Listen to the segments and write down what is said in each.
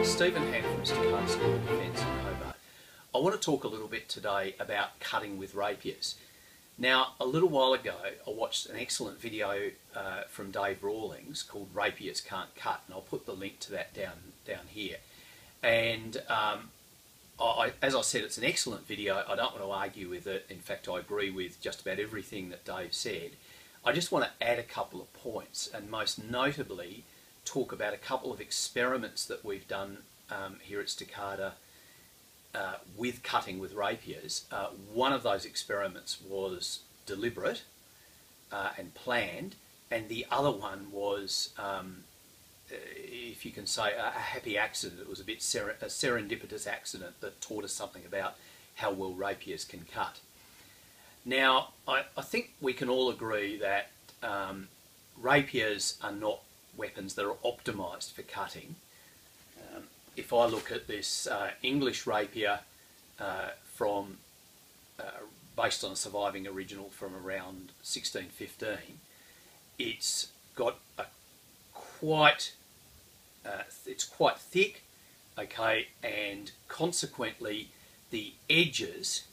Stephen Hand from Mr. School of Defence in Hobart. I want to talk a little bit today about cutting with rapiers. Now, a little while ago I watched an excellent video from Dave Rawlings called Rapiers Can't Cut, and I'll put the link to that down here. And as I said, it's an excellent video. I don't want to argue with it. In fact, I agree with just about everything that Dave said. I just want to add a couple of points, and most notably talk about a couple of experiments that we've done here at Staccato with cutting with rapiers. One of those experiments was deliberate and planned, and the other one was, if you can say, a happy accident. It was a serendipitous accident that taught us something about how well rapiers can cut. Now, I think we can all agree that rapiers are not weapons that are optimised for cutting. If I look at this English rapier based on a surviving original from around 1615, it's got a it's quite thick, okay, and consequently the edges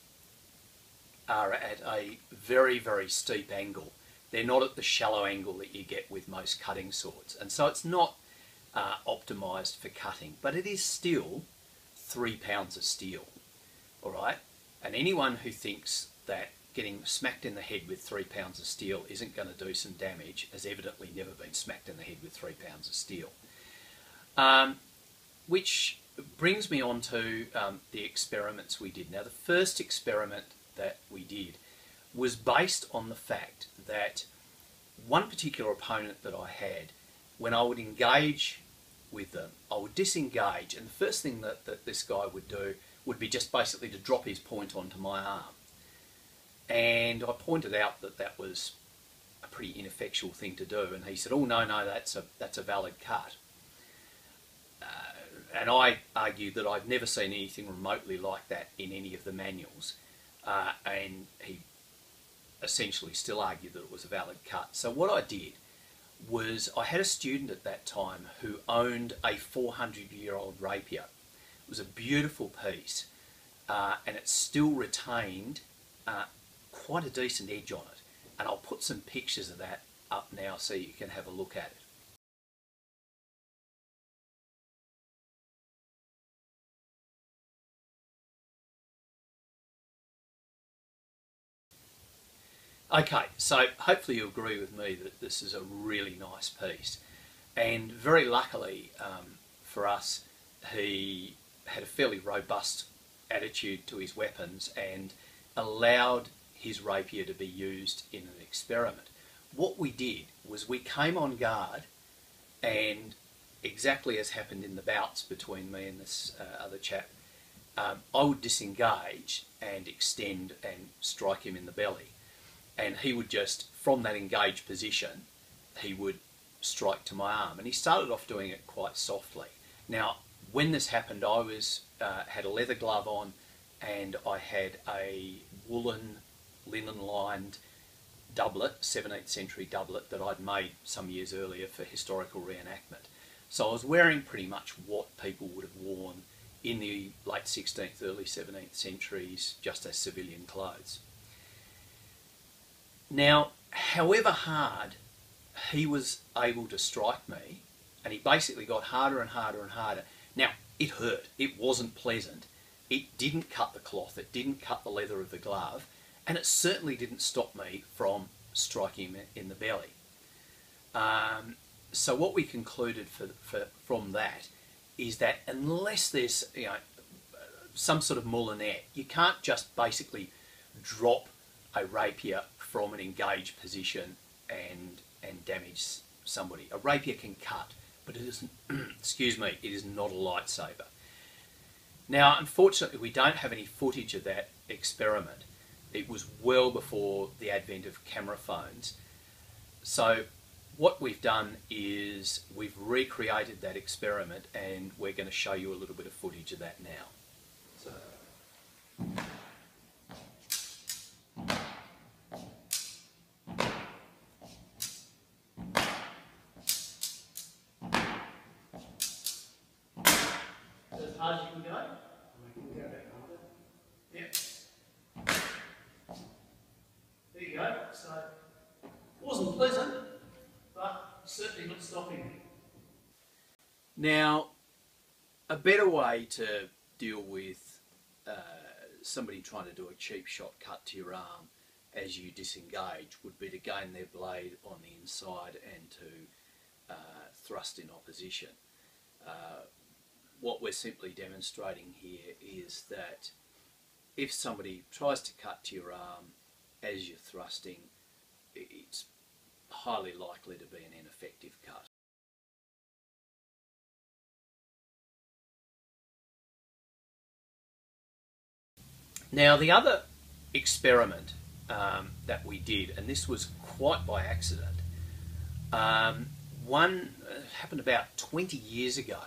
are at a very, very steep angle. They're not at the shallow angle that you get with most cutting swords, and so it's not optimised for cutting, but it is still 3 pounds of steel, all right? And anyone who thinks that getting smacked in the head with 3 pounds of steel isn't going to do some damage has evidently never been smacked in the head with 3 pounds of steel. Which brings me on to the experiments we did. Now, the first experiment that we did was based on the fact that one particular opponent that I had, when I would engage with them, I would disengage, and the first thing that this guy would do would be just basically to drop his point onto my arm. And I pointed out that that was a pretty ineffectual thing to do, and he said, "Oh, no, that's a valid cut." And I argued that I've never seen anything remotely like that in any of the manuals, and he essentially still argued that it was a valid cut. So what I did was, I had a student at that time who owned a 400-year-old rapier. It was a beautiful piece, and it still retained quite a decent edge on it. And I'll put some pictures of that up now so you can have a look at it. Okay, so hopefully you agree with me that this is a really nice piece, and very luckily for us, he had a fairly robust attitude to his weapons and allowed his rapier to be used in an experiment. What we did was we came on guard, and exactly as happened in the bouts between me and this other chap, I would disengage and extend and strike him in the belly. And he would just, from that engaged position, he would strike to my arm. And he started off doing it quite softly. Now, when this happened, I had a leather glove on, and I had a woolen, linen-lined doublet, 17th century doublet, that I'd made some years earlier for historical reenactment. So I was wearing pretty much what people would have worn in the late 16th, early 17th centuries, just as civilian clothes. Now, however hard he was able to strike me, and he basically got harder and harder and harder. Now, it hurt. It wasn't pleasant. It didn't cut the cloth. It didn't cut the leather of the glove. And it certainly didn't stop me from striking him in the belly. So what we concluded from that is that unless there's some sort of moulinet, you can't just basically drop a rapier from an engaged position and damage somebody. A rapier can cut, but it isn't, excuse me, it is not a lightsaber. Now, unfortunately, we don't have any footage of that experiment. It was well before the advent of camera phones. So what we've done is we've recreated that experiment, and we're going to show you a little bit of footage of that now. So. hard as you can go? Yep. There you go. So, wasn't pleasant, but certainly not stopping me. Now, a better way to deal with somebody trying to do a cheap shot cut to your arm as you disengage would be to gain their blade on the inside and to thrust in opposition. What we're simply demonstrating here is that if somebody tries to cut to your arm as you're thrusting, it's highly likely to be an ineffective cut. Now, the other experiment that we did, and this was quite by accident, one happened about 20 years ago.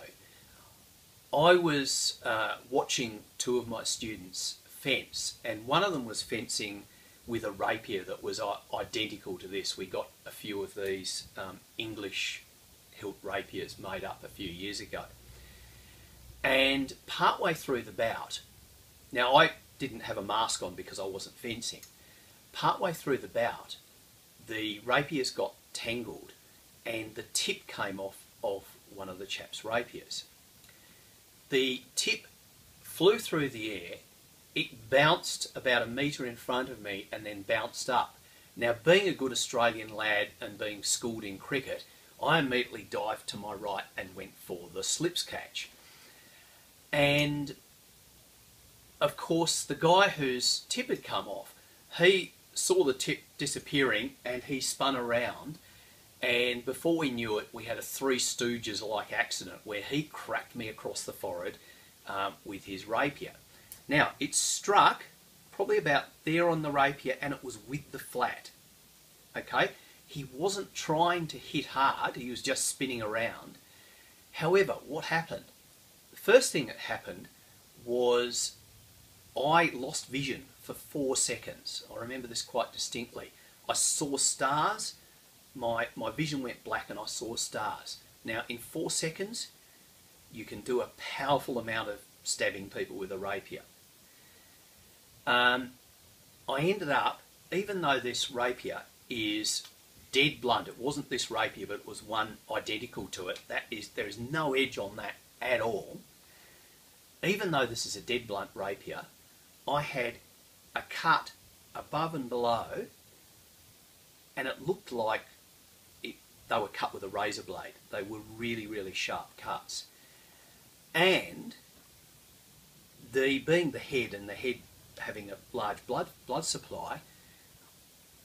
I was watching two of my students fence, and one of them was fencing with a rapier that was identical to this. We got a few of these English hilt rapiers made up a few years ago. And partway through the bout, now I didn't have a mask on because I wasn't fencing. Partway through the bout, the rapiers got tangled and the tip came off of one of the chap's rapiers. The tip flew through the air, it bounced about a metre in front of me and then bounced up. Now, being a good Australian lad and being schooled in cricket, I immediately dived to my right and went for the slips catch. And of course, the guy whose tip had come off, he saw the tip disappearing and he spun around, and before we knew it, we had a Three Stooges-like accident where he cracked me across the forehead with his rapier. Now, it struck probably about there on the rapier and it was with the flat. Okay? He wasn't trying to hit hard, he was just spinning around. However, what happened? The first thing that happened was I lost vision for 4 seconds. I remember this quite distinctly. I saw stars, my vision went black and I saw stars. Now, in 4 seconds, you can do a powerful amount of stabbing people with a rapier. I ended up, even though this rapier is dead blunt, it wasn't this rapier, but it was one identical to it. There is no edge on that at all. Even though this is a dead blunt rapier, I had a cut above and below, and it looked like they were cut with a razor blade. They were really, really sharp cuts. And being the head and the head having a large blood supply,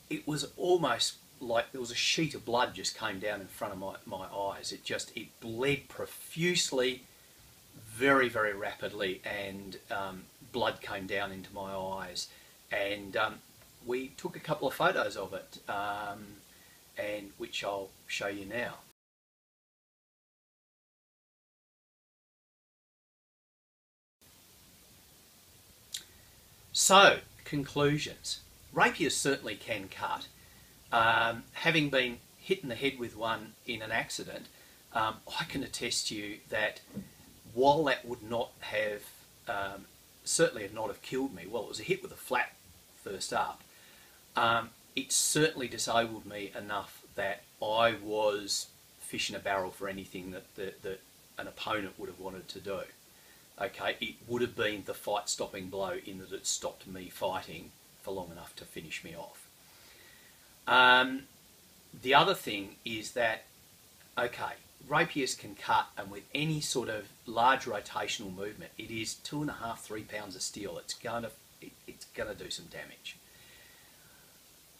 it was almost like there was a sheet of blood just came down in front of my eyes. It bled profusely, very, very rapidly, and blood came down into my eyes. And we took a couple of photos of it, and which I'll show you now. So, conclusions. Rapiers certainly can cut. Having been hit in the head with one in an accident, I can attest to you that while that would not have, certainly not have killed me, well, it was a hit with a flat first up, it certainly disabled me enough that I was fish in a barrel for anything that an opponent would have wanted to do. Okay, it would have been the fight-stopping blow in that it stopped me fighting for long enough to finish me off. The other thing is that, okay, rapiers can cut, and with any sort of large rotational movement, it is 2.5 to 3 pounds of steel. It's gonna do some damage.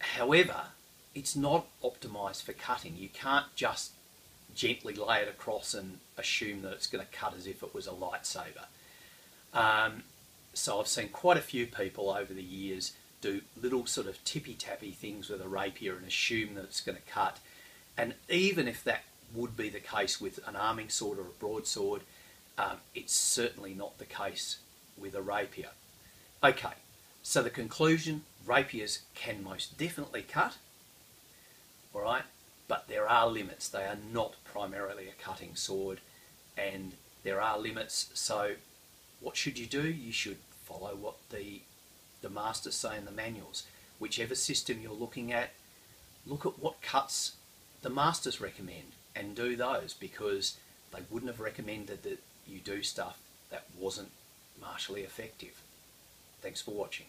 However, it's not optimised for cutting. You can't just gently lay it across and assume that it's going to cut as if it was a lightsaber. So I've seen quite a few people over the years do little sort of tippy-tappy things with a rapier and assume that it's going to cut. And even if that would be the case with an arming sword or a broadsword, it's certainly not the case with a rapier. Okay, so the conclusion, rapiers can most definitely cut, all right? But there are limits. They are not primarily a cutting sword, and there are limits. So what should you do? You should follow what the masters say in the manuals. Whichever system you're looking at, look at what cuts the masters recommend and do those, because they wouldn't have recommended that you do stuff that wasn't martially effective. Thanks for watching.